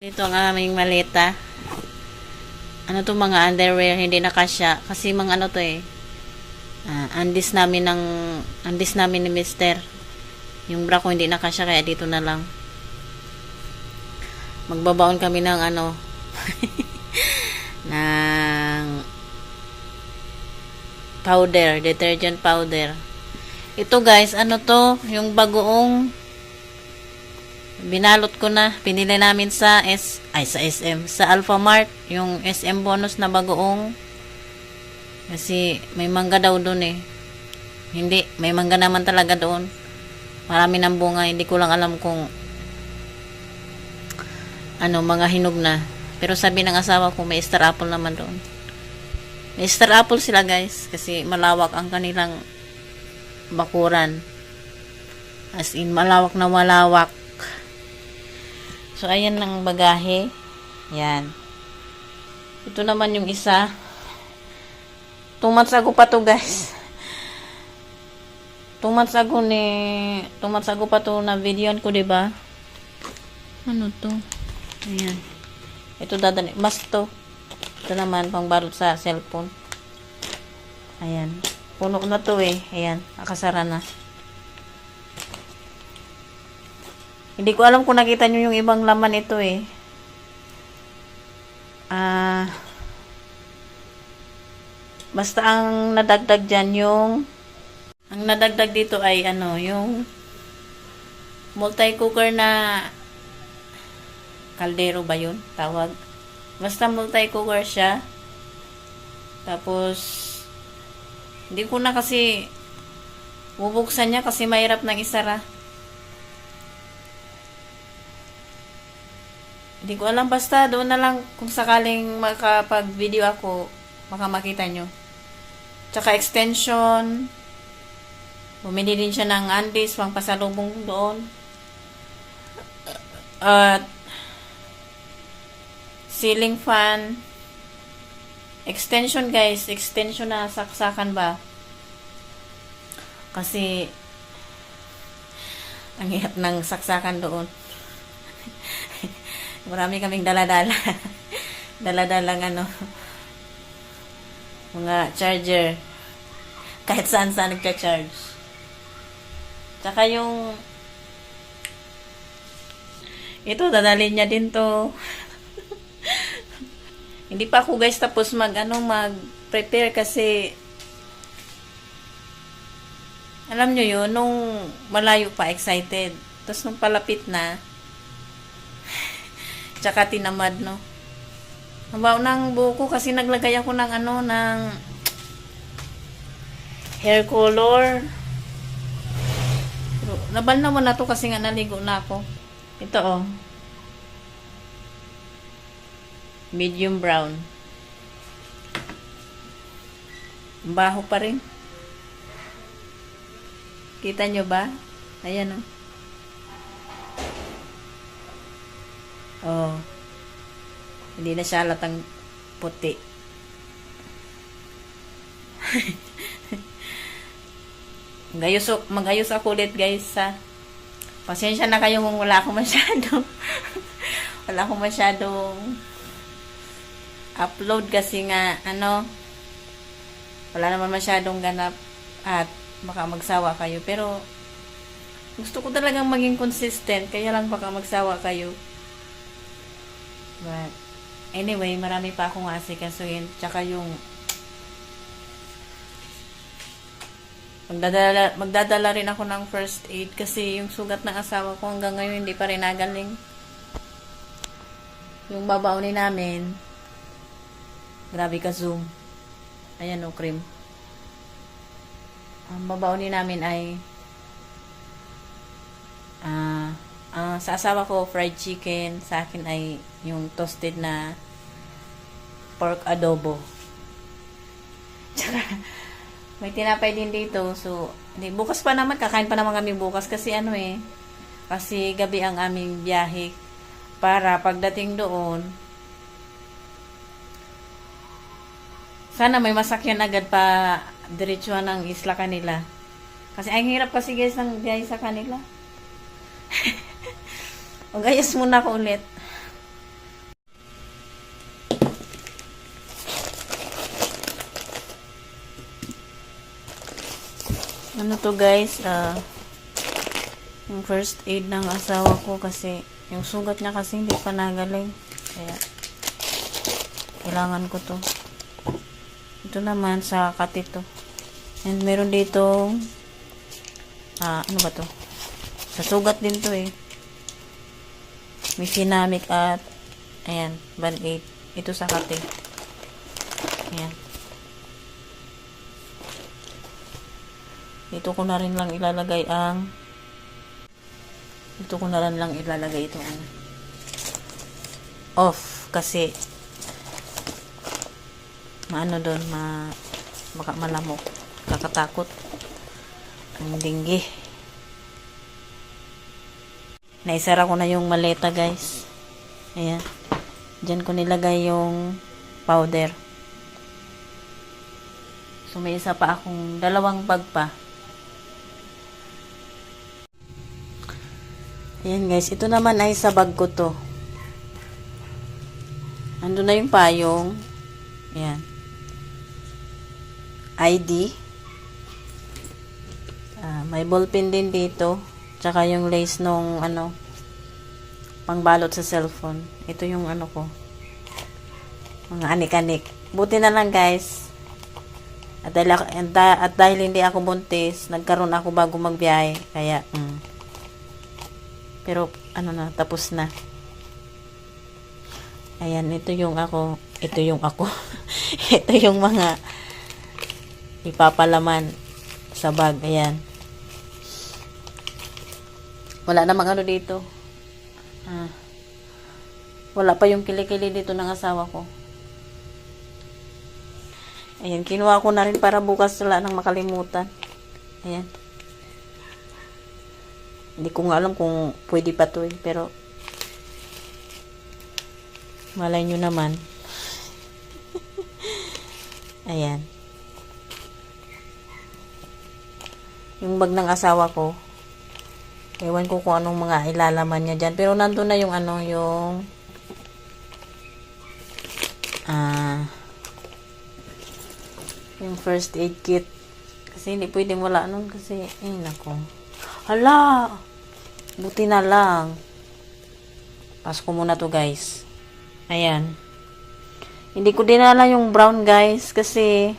Dito ang aming maleta. Ano to, mga underwear, hindi na kasya. Kasi mga ano to eh. Andis namin ni Mister. Yung bra ko hindi na kasya, kaya dito na lang. Magbabaon kami ng ano. ng powder, detergent powder. Ito guys, ano to? Yung bagoong binalot ko na, pinili namin sa SM, sa Alphamart, yung SM bonus na bagoong. Kasi may mangga daw doon eh. Hindi, may mangga naman talaga doon. Marami ng bunga, hindi ko lang alam kung ano, mga hinog na. Pero sabi ng asawa ko, may star apple naman doon. May star apple sila guys, kasi malawak ang kanilang bakuran. As in, malawak na malawak. So, ayan ang bagahe. Yan. Ito naman yung isa. 2 months ago pa to guys. 2 months ago pa to na videoan ko, diba? Ano to? Ayan. Ito dadali. Mas to. Ito naman, pang balot sa cellphone. Ayan. Puno na to eh. Ayan. Nakasara na. Hindi ko alam kung nakita nyo yung ibang laman ito eh. Basta ang nadagdag dyan ang nadagdag dito ay ano, yung multi-cooker na kaldero ba yun? Tawag. Basta multi-cooker siya. Tapos, hindi ko na kasi bubuksan niya kasi mahirap nang isara. Hindi ko alam, basta doon na lang kung sakaling makapag-video ako, baka makita nyo. Tsaka extension. Bumili din siya ng undies, pang pasalubong doon. At ceiling fan. Extension guys, extension na saksakan ba? Kasi ang hirap ng saksakan doon. Marami kaming dala-dala. Dala-dalang ano, mga charger. Kahit saan-saan nagcha-charge. Tsaka yung ito, dadalhin niya din to. Hindi pa ako guys tapos mag-prepare kasi alam nyo yun, nung malayo pa, excited. Tapos nung palapit na, tsaka tinamad, no? Nabaw ng buko kasi naglagay ako ng ano, ng hair color. Pero, nabal naman na to kasi nga naligo na ako. Ito, oh. Medium brown. Baho pa rin. Kita nyo ba? Ayan, oh. Oh. Hindi na siya halatang puti. Magayos ako ulit guys ha. Pasensya na kayo kung wala akong masyadong upload kasi nga ano, wala naman masyadong ganap at baka magsawa kayo, pero gusto ko talagang maging consistent, kaya lang baka magsawa kayo. But, anyway, marami pa akong asikasuhin. Tsaka yung magdadala rin ako ng first aid kasi yung sugat ng asawa ko hanggang ngayon hindi pa rin nagaling. Yung babaunin namin, grabe ka zoom. Ayan o, cream. Ang babaunin namin ay sa asawa ko, fried chicken. Sa akin ay yung toasted na pork adobo. Tsaka, may tinapay din dito. So, bukas pa naman. Kakain pa naman kami bukas. Kasi ano eh. Kasi gabi ang aming biyahe. Para pagdating doon, sana may masakyan agad pa diretsuhan ng isla kanila. Kasi ang hirap kasi guys ng biyahe sa kanila. Magayos muna ako ulit. Ano to guys, yung first aid ng asawa ko kasi yung sugat niya kasi hindi pa nagaling. Kaya kailangan ko to. Ito naman sa katito. And meron dito ano ba to? Sa sugat din to eh. May sinamik at ayan, band-aid. Ito sa kati. Ayan. Dito ko na rin lang ilalagay itong off kasi maano doon baka malamok, kakatakot ang dinggi. Naisara ko na yung maleta guys. Ayan, dyan ko nilagay yung powder. So may isa pa akong dalawang bag pa. Ayan guys, ito naman ay sa bag ko to. Ando na yung payong. Ayan. ID. May ballpen din dito. Tsaka yung lace nung pangbalot sa cellphone. Ito yung ko. Mga anik-anik. Buti na lang guys. At dahil hindi ako buntis, nagkaroon ako bago magbiyahe. Kaya, pero, tapos na. Ayan, ito yung ako. Ito yung mga ipapalaman sa bag. Ayan. Wala namang dito. Wala pa yung kilikili dito ng asawa ko. Ayan, kinuha ko na rin para bukas wala nang makalimutan. Ayan. Hindi ko nga alam kung pwede pa to pero malay nyo naman. Ayan. Yung bag ng asawa ko, ewan ko kung anong mga ilalaman niya dyan. Pero nandun na yung yung first aid kit. Kasi hindi pwedeng wala nun kasi, nako. Hala! Buti na lang. Pass ko muna to guys. Ayan. Hindi ko dinala yung brown guys kasi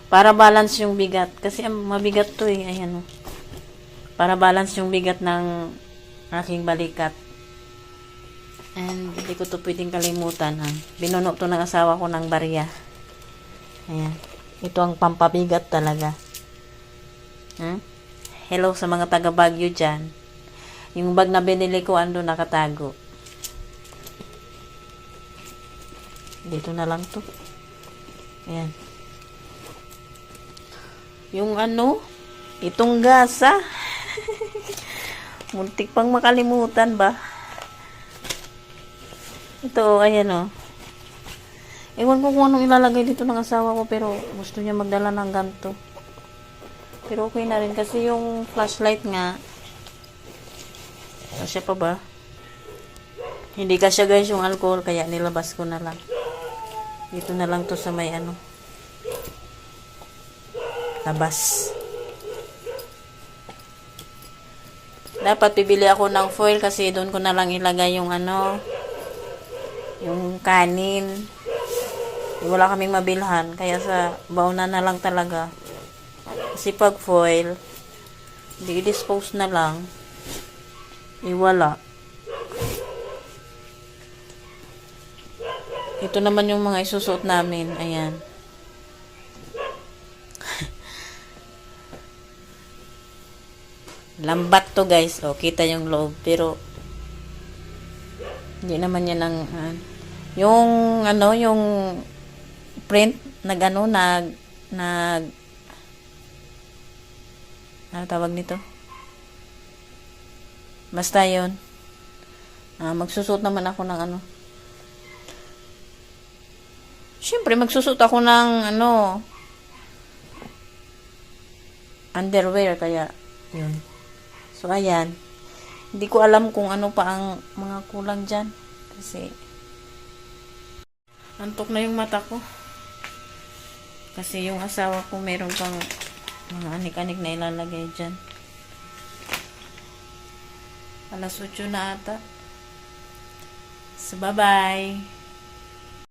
para balance yung bigat. Kasi mabigat to eh. Ayan o. Para balance yung bigat ng aking balikat. And hindi ko to pwedeng kalimutan. Binuno to ng asawa ko ng barya. Ayan. Ito ang pampabigat talaga. Hello sa mga taga Baguio dyan. Yung bag na binili ko ando nakatago. Dito na lang to. Ayan. Yung itong gasa. Muntik pang makalimutan ba? Ito, ayan o. Ewan ko kung anong ilalagay dito ng asawa ko pero gusto niya magdala ng ganito. Pero okay na rin kasi yung flashlight nga. Kasya pa ba? Hindi kasya guys yung alcohol kaya nilabas ko na lang. Dito na lang to sa may labas. Dapat bibili ako ng foil kasi doon ko na lang ilagay yung yung kanin. Wala kaming mabilhan kaya sa baunan na lang talaga. Kasi pag foil, di-dispose na lang. Wala. Ito naman yung mga isusuot namin. Ayan. Lambat to guys. O, kita yung loob. Pero, hindi naman yan ang, yung print, ano tawag nito? Basta yun. Magsusuot naman ako ng Siyempre, magsusuot ako ng underwear, kaya yun. So, ayan. Hindi ko alam kung ano pa ang mga kulang dyan. Kasi, antok na yung mata ko. Kasi yung asawa ko meron pang Mga anik-anik na ilalagay dyan. Alas 8 na ata. So, bye-bye.